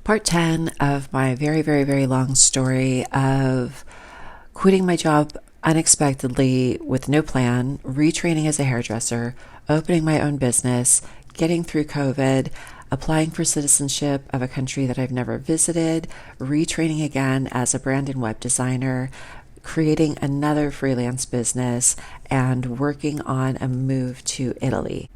Part 10 of my very, very, very long story of quitting my job unexpectedly with no plan, retraining as a hairdresser, opening my own business, getting through COVID, applying for citizenship of a country that I've never visited, retraining again as a brand and web designer, creating another freelance business, and working on a move to Italy.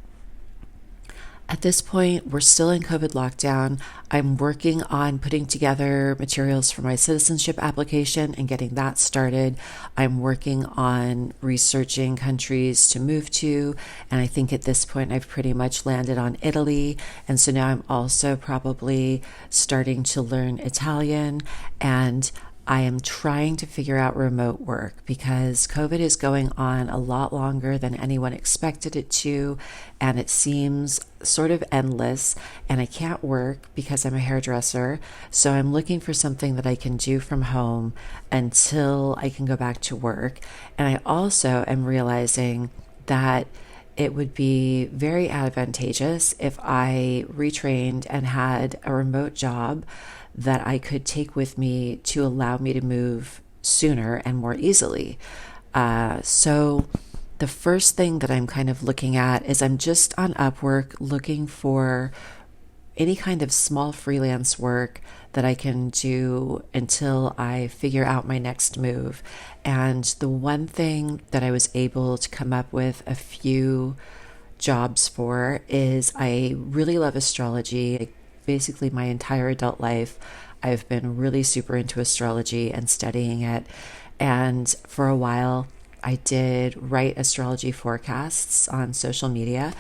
At this point, we're still in COVID lockdown. I'm working on putting together materials for my citizenship application and getting that started. I'm working on researching countries to move to. And I think at this point, I've pretty much landed on Italy. And so now I'm also probably starting to learn Italian, and I am trying to figure out remote work because COVID is going on a lot longer than anyone expected it to, and it seems sort of endless, and I can't work because I'm a hairdresser. So I'm looking for something that I can do from home until I can go back to work. And I also am realizing that it would be very advantageous if I retrained and had a remote job that I could take with me to allow me to move sooner and more easily. So the first thing that I'm kind of looking at is I'm just on Upwork looking for any kind of small freelance work that I can do until I figure out my next move. And the one thing that I was able to come up with a few jobs for is I really love astrology. Basically, my entire adult life, I've been really super into astrology and studying it. And for a while, I did write astrology forecasts on social media.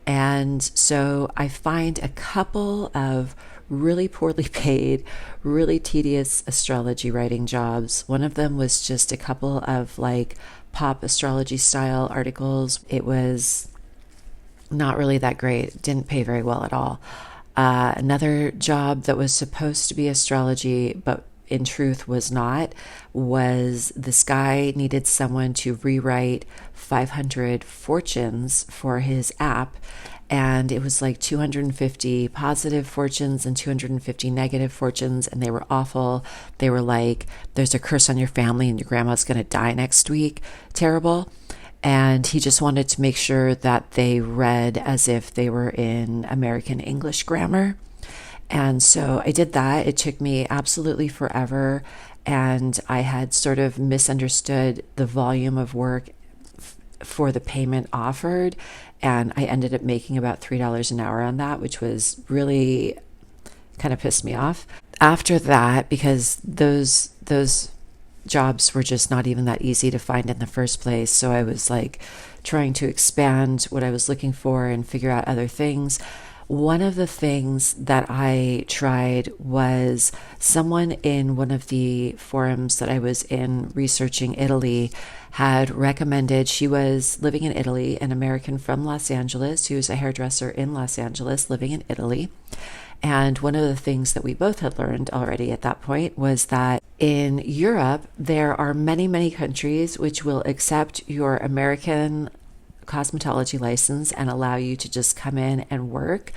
And so I find a couple of really poorly paid, really tedious astrology writing jobs. One of them was just a couple of like pop astrology style articles. It was not really that great. It didn't pay very well at all. Another job that was supposed to be astrology, but in truth was not, was this guy needed someone to rewrite 500 fortunes for his app. And it was like 250 positive fortunes and 250 negative fortunes, and they were awful. They were like, there's a curse on your family and your grandma's going to die next week. Terrible. And he just wanted to make sure that they read as if they were in American English grammar. And so I did that. It took me absolutely forever. And I had sort of misunderstood the volume of work for the payment offered. And I ended up making about $3 an hour on that, which was really kind of pissed me off. After that, because those jobs were just not even that easy to find in the first place. So I was like trying to expand what I was looking for and figure out other things. One of the things that I tried was someone in one of the forums that I was in researching Italy had recommended, she was living in Italy, an American from Los Angeles who's a hairdresser in Los Angeles living in Italy. And one of the things that we both had learned already at that point was that in Europe, there are many, many countries which will accept your American cosmetology license and allow you to just come in and work,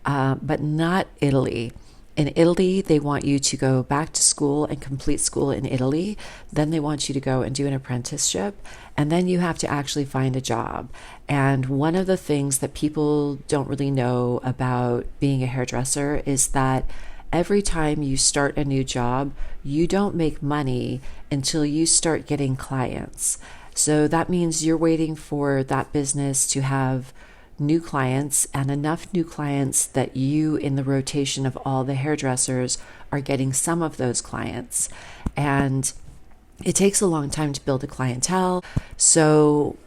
but not Italy. In Italy, they want you to go back to school and complete school in Italy. Then they want you to go and do an apprenticeship. And then you have to actually find a job. And one of the things that people don't really know about being a hairdresser is that every time you start a new job, you don't make money until you start getting clients. So that means you're waiting for that business to have new clients and enough new clients that you, in the rotation of all the hairdressers, are getting some of those clients. And it takes a long time to build a clientele. So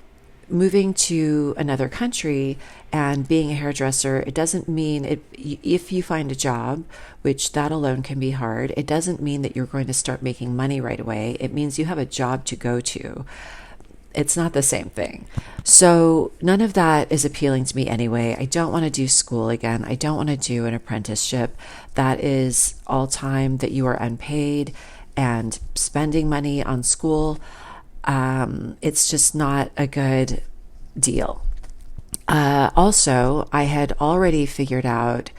moving to another country and being a hairdresser, it doesn't mean if you find a job, which that alone can be hard, it doesn't mean that you're going to start making money right away. It means you have a job to go to. It's not the same thing. So none of that is appealing to me anyway. I don't want to do school again. I don't want to do an apprenticeship. That is all time that you are unpaid and spending money on school. It's just not a good deal. Also, I had already figured out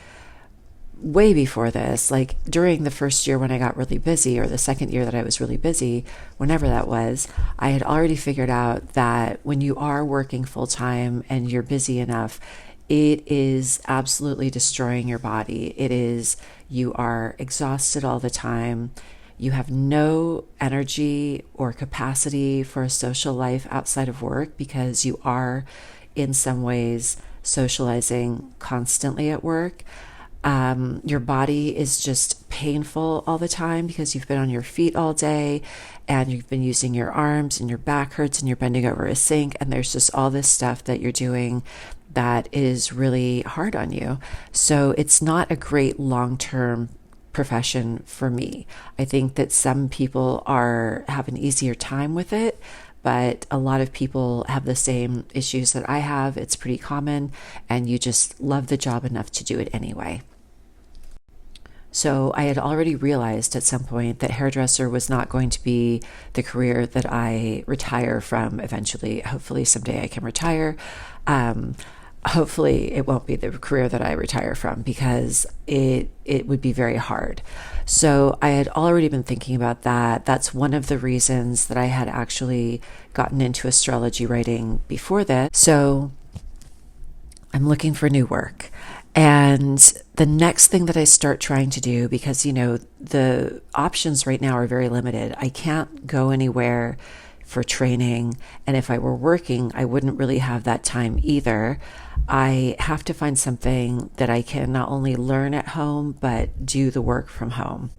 way before this, like during the first year when I got really busy, or the second year that I was really busy, whenever that was, I had already figured out that when you are working full time and you're busy enough, it is absolutely destroying your body. You are exhausted all the time. You have no energy or capacity for a social life outside of work because you are, in some ways, socializing constantly at work. Your body is just painful all the time because you've been on your feet all day and you've been using your arms and your back hurts and you're bending over a sink, and there's just all this stuff that you're doing that is really hard on you. So it's not a great long-term profession for me. I think that some people have an easier time with it, but a lot of people have the same issues that I have. It's pretty common, and you just love the job enough to do it anyway. So I had already realized at some point that hairdresser was not going to be the career that I retire from eventually. Hopefully someday I can retire. Hopefully it won't be the career that I retire from because it would be very hard. So I had already been thinking about that. That's one of the reasons that I had actually gotten into astrology writing before this. So I'm looking for new work. And the next thing that I start trying to do, because, the options right now are very limited. I can't go anywhere for training. And if I were working, I wouldn't really have that time either. I have to find something that I can not only learn at home, but do the work from home.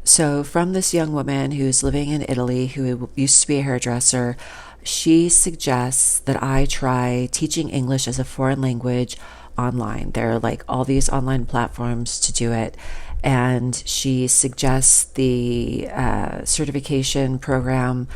So from this young woman who's living in Italy, who used to be a hairdresser, she suggests that I try teaching English as a foreign language online. There are like all these online platforms to do it. And she suggests the certification program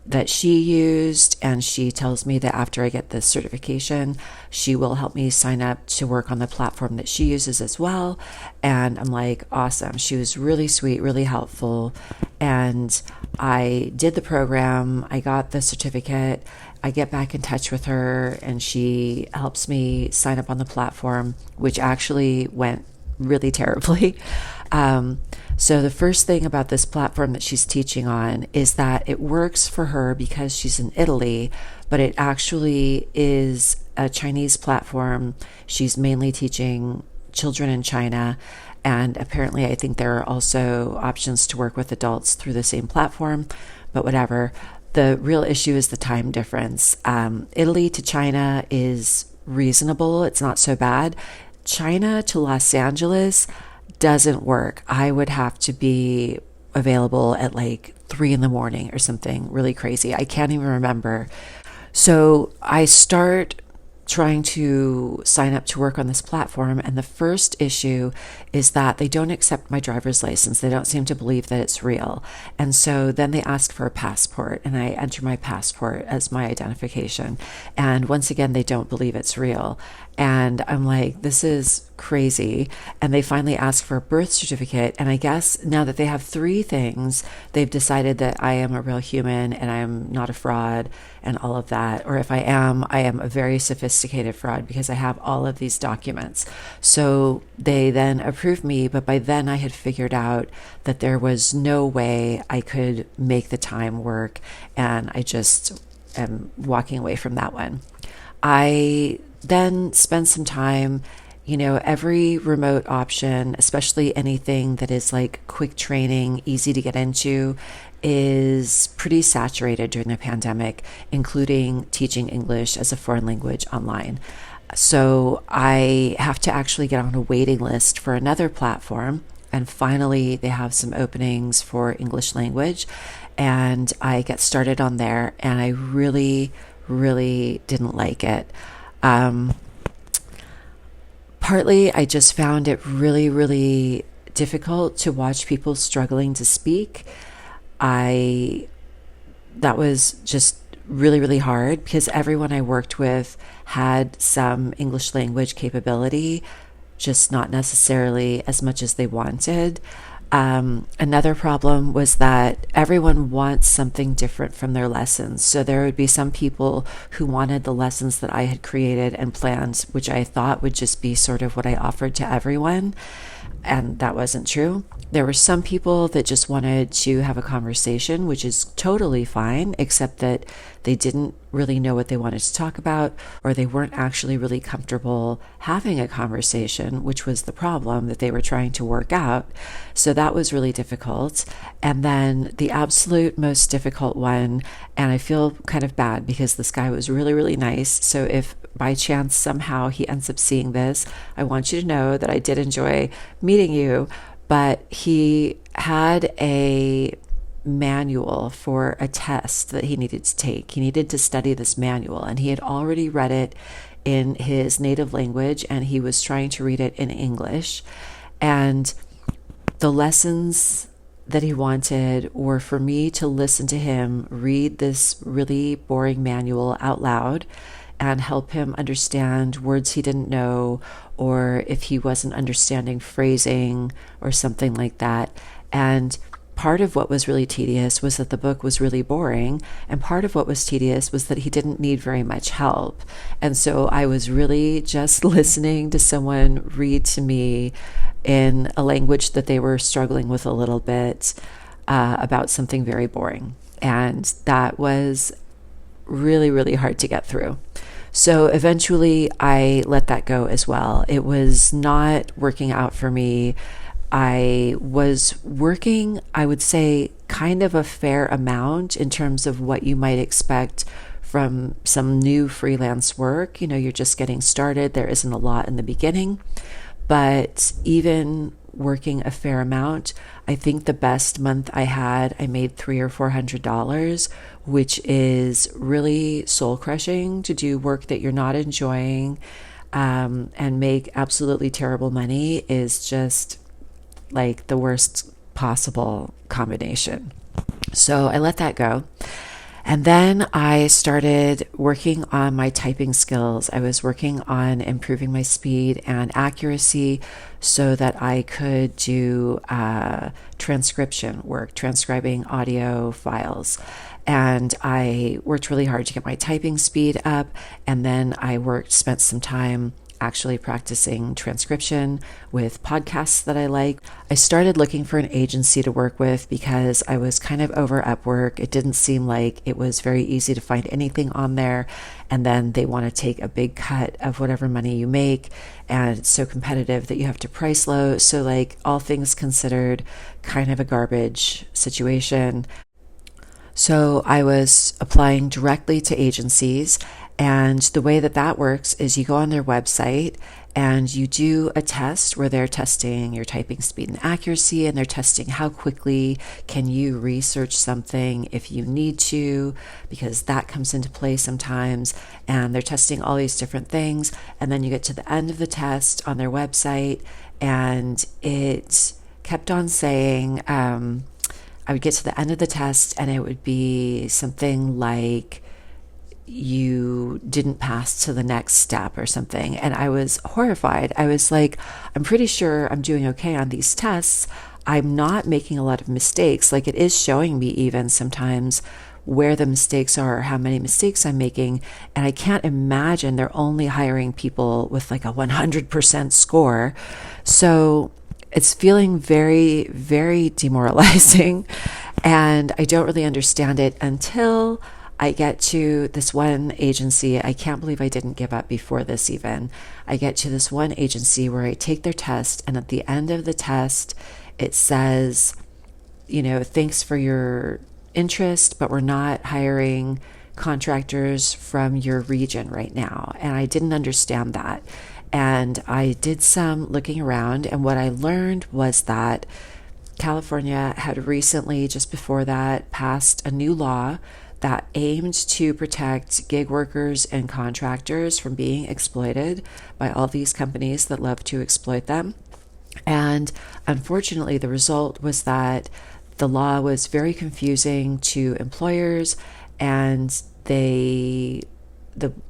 that she used, and she tells me that after I get the certification, she will help me sign up to work on the platform that she uses as well. And I'm like, awesome. She was really sweet, really helpful. And I did the program. I got the certificate. I get back in touch with her, and she helps me sign up on the platform, which actually went really terribly. So the first thing about this platform that she's teaching on is that it works for her because she's in Italy, but it actually is a Chinese platform. She's mainly teaching children in China. And apparently, I think there are also options to work with adults through the same platform, but whatever. The real issue is the time difference. Italy to China is reasonable. It's not so bad. China to Los Angeles doesn't work. I would have to be available at like 3 a.m. or something really crazy. I can't even remember. So I start trying to sign up to work on this platform, and the first issue is that they don't accept my driver's license. They don't seem to believe that it's real. And so then they ask for a passport, and I enter my passport as my identification. And once again, they don't believe it's real. And I'm like, this is crazy. And they finally ask for a birth certificate. And I guess now that they have 3 things, they've decided that I am a real human and I am not a fraud and all of that. Or if I am a very sophisticated fraud because I have all of these documents. So they then approved me. But by then I had figured out that there was no way I could make the time work. And I just am walking away from that one. I then spend some time, every remote option, especially anything that is like quick training, easy to get into, is pretty saturated during the pandemic, including teaching English as a foreign language online. So I have to actually get on a waiting list for another platform. And finally, they have some openings for English language. And I get started on there, and I really, really didn't like it. Partly, I just found it really, really difficult to watch people struggling to speak. That was just really, really hard because everyone I worked with had some English language capability, just not necessarily as much as they wanted. Another problem was that everyone wants something different from their lessons. So there would be some people who wanted the lessons that I had created and planned, which I thought would just be sort of what I offered to everyone. And that wasn't true. There were some people that just wanted to have a conversation, which is totally fine, except that they didn't really know what they wanted to talk about, or they weren't actually really comfortable having a conversation, which was the problem that they were trying to work out. So that was really difficult. And then the absolute most difficult one, and I feel kind of bad because this guy was really, really nice. So if by chance somehow he ends up seeing this, I want you to know that I did enjoy meeting you. But he had a manual for a test that he needed to take. He needed to study this manual, and he had already read it in his native language, and he was trying to read it in English. And the lessons that he wanted were for me to listen to him read this really boring manual out loud and help him understand words he didn't know, or if he wasn't understanding phrasing or something like that. And part of what was really tedious was that the book was really boring, and part of what was tedious was that he didn't need very much help. And so I was really just listening to someone read to me in a language that they were struggling with a little bit, about something very boring. And that was really, really hard to get through. So eventually I let that go as well. It was not working out for me. I was working, I would say, kind of a fair amount in terms of what you might expect from some new freelance work. You know, you're just getting started. There isn't a lot in the beginning. But even working a fair amount, I think the best month I had, I made $300 or $400, which is really soul crushing to do work that you're not enjoying, and make absolutely terrible money is just like the worst possible combination. So I let that go. And then I started working on my typing skills. I was working on improving my speed and accuracy so that I could do transcription work, transcribing audio files. And I worked really hard to get my typing speed up. And then I spent some time actually practicing transcription with podcasts that I like. I started looking for an agency to work with because I was kind of over Upwork. It didn't seem like it was very easy to find anything on there. And then they want to take a big cut of whatever money you make. And it's so competitive that you have to price low. So like all things considered, kind of a garbage situation. So I was applying directly to agencies. And the way that that works is you go on their website and you do a test where they're testing your typing speed and accuracy, and they're testing how quickly can you research something if you need to, because that comes into play sometimes. And they're testing all these different things. And then you get to the end of the test on their website, and it kept on saying, I would get to the end of the test and it would be something like, you didn't pass to the next step or something. And I was horrified. I was like, I'm pretty sure I'm doing okay on these tests. I'm not making a lot of mistakes. Like, it is showing me even sometimes where the mistakes are, how many mistakes I'm making. And I can't imagine they're only hiring people with like a 100% score. So it's feeling very, very demoralizing. And I don't really understand it until I get to this one agency. I can't believe I didn't give up before this even. I get to this one agency where I take their test, and at the end of the test, it says, you know, thanks for your interest, but we're not hiring contractors from your region right now. And I didn't understand that. And I did some looking around, and what I learned was that California had recently, just before that, passed a new law that aimed to protect gig workers and contractors from being exploited by all these companies that love to exploit them. And unfortunately, the result was that the law was very confusing to employers, and the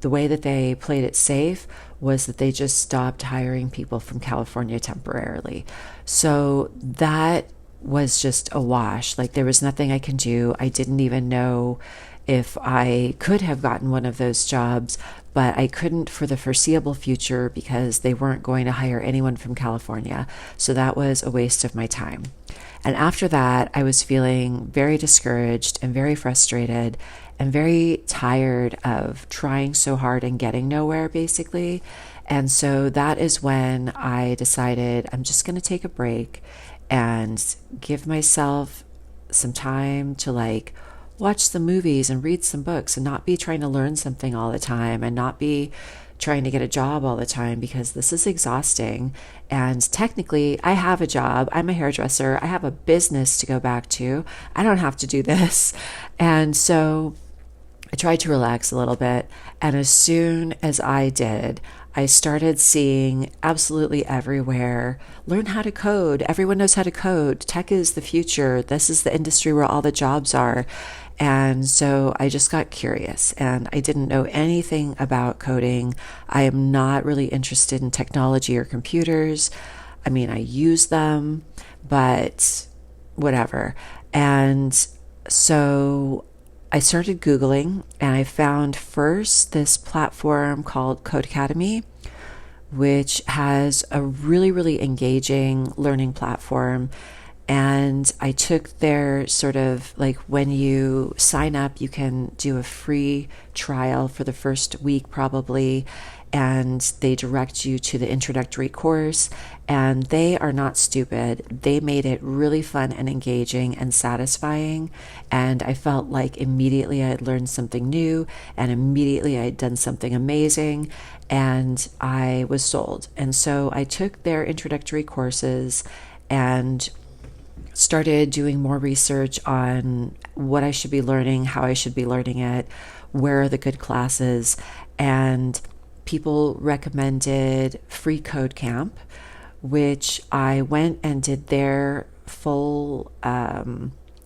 way that they played it safe was that they just stopped hiring people from California temporarily. So that was just a wash. Like there was nothing I can do. I didn't even know if I could have gotten one of those jobs, but I couldn't for the foreseeable future because they weren't going to hire anyone from California. So that was a waste of my time. And after that, I was feeling very discouraged and very frustrated and very tired of trying so hard and getting nowhere, basically. And so that is when I decided I'm just going to take a break and give myself some time to like watch some movies and read some books and not be trying to learn something all the time and not be trying to get a job all the time, because this is exhausting. And technically, I have a job. I'm a hairdresser. I have a business to go back to. I don't have to do this. And so I tried to relax a little bit. And as soon as I did, I started seeing absolutely everywhere, learn how to code. Everyone knows how to code. Tech is the future. This is the industry where all the jobs are. And so I just got curious, and I didn't know anything about coding. I am not really interested in technology or computers. I mean, I use them, but whatever. And so I started Googling, and I found first this platform called Codecademy, which has a really, really engaging learning platform. And I took their sort of like, when you sign up, you can do a free trial for the first week probably, and they direct you to the introductory course. And they are not stupid. They made it really fun and engaging and satisfying. And I felt like immediately I had learned something new, and immediately I had done something amazing, and I was sold. And so I took their introductory courses and started doing more research on what I should be learning, how I should be learning it, where are the good classes. And people recommended Free Code Camp, which I went and did their full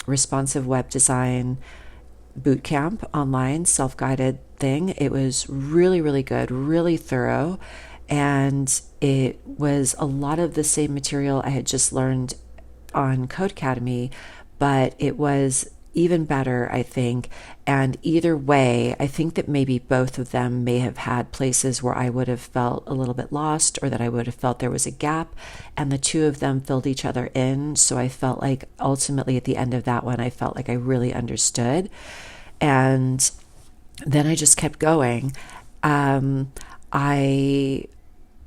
responsive web design boot camp online, self-guided thing. It was really, really good, really thorough. And it was a lot of the same material I had just learned on Codecademy, but it was even better, I think. And either way, I think that maybe both of them may have had places where I would have felt a little bit lost, or that I would have felt there was a gap, and the two of them filled each other in. So I felt like ultimately at the end of that one, I felt like I really understood. And then I just kept going. I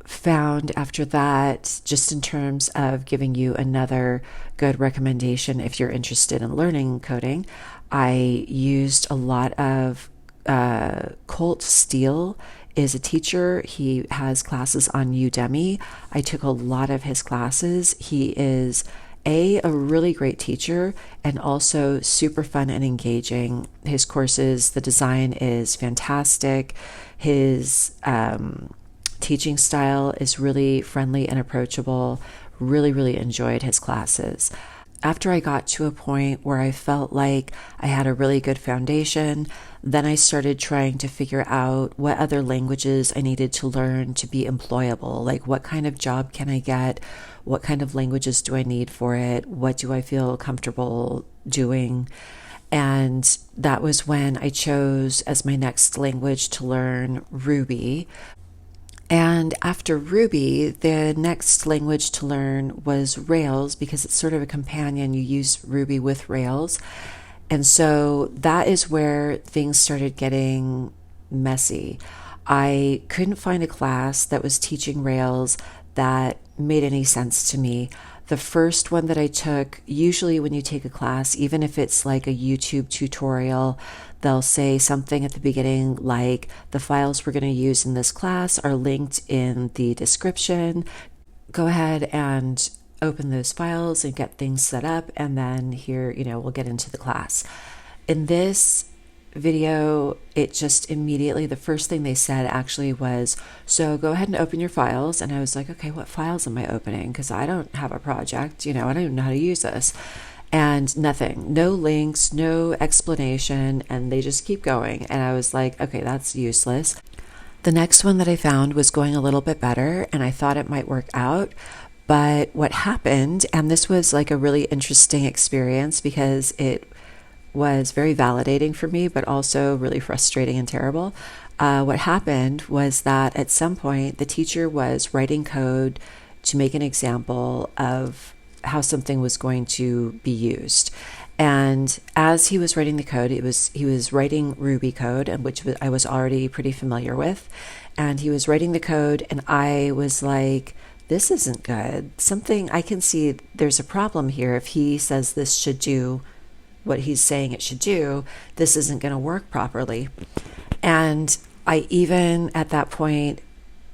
found after that, just in terms of giving you another good recommendation if you're interested in learning coding, I used a lot of Colt Steele is a teacher. He has classes on Udemy. I took a lot of his classes. He is a really great teacher, and also super fun and engaging. His courses, the design is fantastic. His teaching style is really friendly and approachable. Really, really enjoyed his classes. After I got to a point where I felt like I had a really good foundation, then I started trying to figure out what other languages I needed to learn to be employable. Like, what kind of job can I get? What kind of languages do I need for it? What do I feel comfortable doing? And that was when I chose as my next language to learn Ruby. And after Ruby, the next language to learn was Rails, because it's sort of a companion. You use Ruby with Rails. And so that is where things started getting messy. I couldn't find a class that was teaching Rails that made any sense to me. The first one that I took, usually when you take a class, even if it's like a YouTube tutorial, they'll say something at the beginning like, the files we're going to use in this class are linked in the description. Go ahead and open those files and get things set up, and then here, we'll get into the class. In this video, it just immediately, the first thing they said actually was, so go ahead and open your files. And I was like, okay, what files am I opening? Because I don't have a project, I don't even know how to use this. And nothing, no links, no explanation, and they just keep going. And I was like, okay, that's useless. The next one that I found was going a little bit better, and I thought it might work out, But what happened, and this was like a really interesting experience because it was very validating for me, but also really frustrating and terrible. What happened was that at some point, the teacher was writing code to make an example of how something was going to be used. And as he was writing the code, he was writing Ruby code, and which I was already pretty familiar with. And he was writing the code, and I was like, this isn't good. Something I can see there's a problem here. If he says this should do what he's saying it should do, this isn't going to work properly. And I even at that point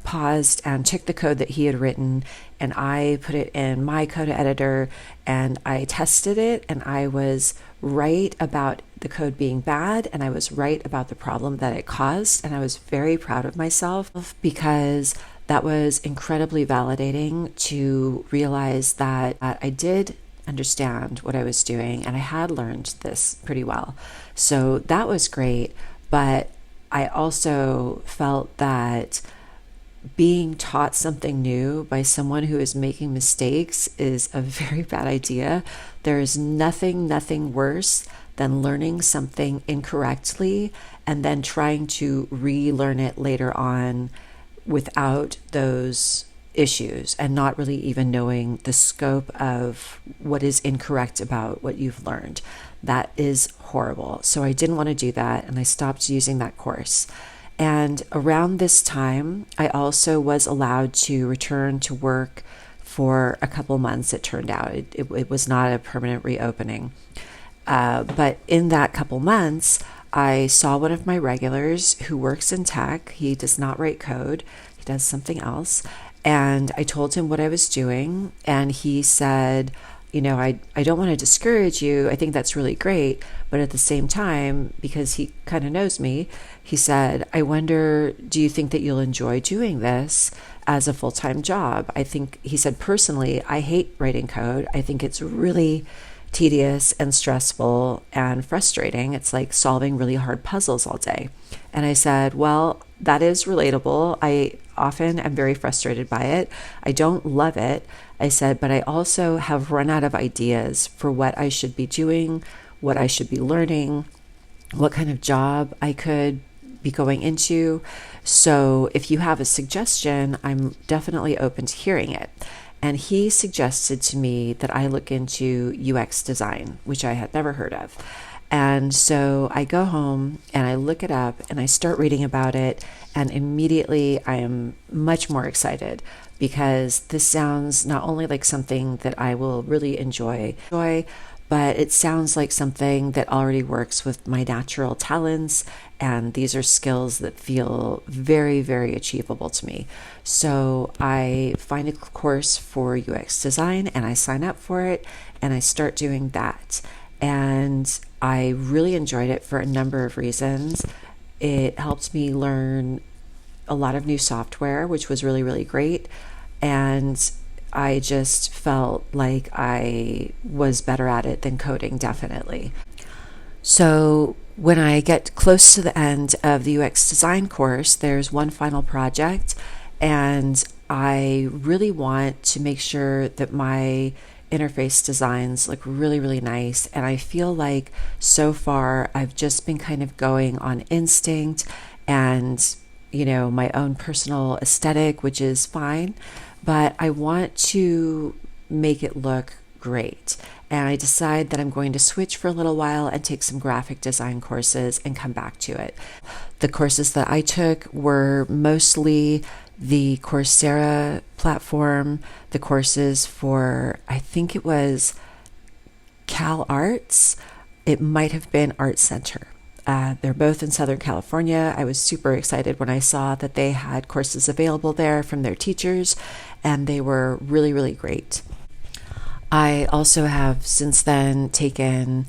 paused and checked the code that he had written, and I put it in my code editor and I tested it, and I was right about the code being bad, and I was right about the problem that it caused. And I was very proud of myself because that was incredibly validating to realize that I did understand what I was doing and I had learned this pretty well. So that was great. But I also felt that being taught something new by someone who is making mistakes is a very bad idea. There is nothing worse than learning something incorrectly and then trying to relearn it later on without those issues and not really even knowing the scope of what is incorrect about what you've learned. That is horrible. So I didn't want to do that, and I stopped using that course. And around this time, I also was allowed to return to work for a couple months, it turned out. It was not a permanent reopening. But in that couple months, I saw one of my regulars who works in tech. He does not write code. He does something else. And I told him what I was doing. And he said, I don't want to discourage you. I think that's really great. But at the same time, because he kind of knows me, he said, I wonder, do you think that you'll enjoy doing this as a full-time job? He said, personally, I hate writing code. I think it's really tedious and stressful and frustrating. It's like solving really hard puzzles all day. And I said, well, that is relatable. I often am very frustrated by it. I don't love it. I said, but I also have run out of ideas for what I should be doing, what I should be learning, what kind of job I could be going into. So if you have a suggestion, I'm definitely open to hearing it. And he suggested to me that I look into UX design, which I had never heard of. And so I go home and I look it up and I start reading about it. And immediately I am much more excited because this sounds not only like something that I will really enjoy, but it sounds like something that already works with my natural talents. And these are skills that feel very, very achievable to me. So I find a course for UX design and I sign up for it and I start doing that. And I really enjoyed it for a number of reasons. It helped me learn a lot of new software, which was really, really great. And I just felt like I was better at it than coding, definitely. So when I get close to the end of the UX design course, there's one final project, and I really want to make sure that my interface designs look really, really nice. And I feel like so far I've just been kind of going on instinct and, my own personal aesthetic, which is fine, but I want to make it look great. And I decide that I'm going to switch for a little while and take some graphic design courses and come back to it. The courses that I took were mostly the Coursera platform, the courses for, I think it was Cal Arts. It might have been Art Center. They're both in Southern California. I was super excited when I saw that they had courses available there from their teachers, and they were really, really great. I also have since then taken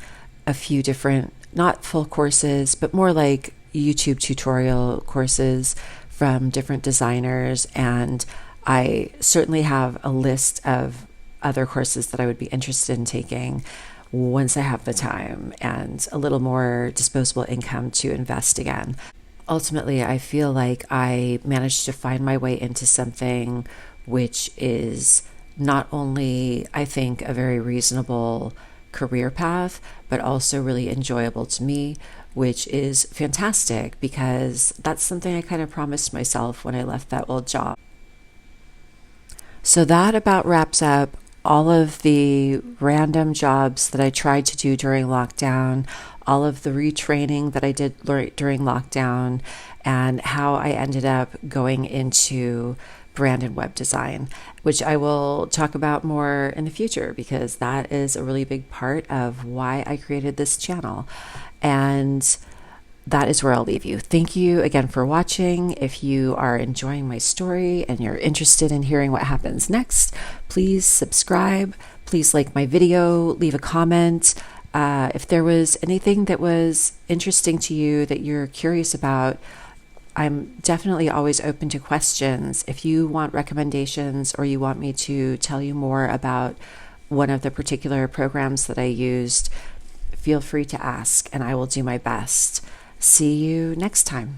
a few different, not full courses, but more like YouTube tutorial courses from different designers. And I certainly have a list of other courses that I would be interested in taking once I have the time and a little more disposable income to invest again. Ultimately, I feel like I managed to find my way into something which is not only, I think, a very reasonable career path, but also really enjoyable to me, which is fantastic because that's something I kind of promised myself when I left that old job. So that about wraps up all of the random jobs that I tried to do during lockdown, all of the retraining that I did during lockdown, and how I ended up going into brand and web design, which I will talk about more in the future because that is a really big part of why I created this channel. And that is where I'll leave you. Thank you again for watching. If you are enjoying my story and you're interested in hearing what happens next, please subscribe. Please like my video, leave a comment. If there was anything that was interesting to you that you're curious about, I'm definitely always open to questions. If you want recommendations or you want me to tell you more about one of the particular programs that I used, feel free to ask and I will do my best. See you next time.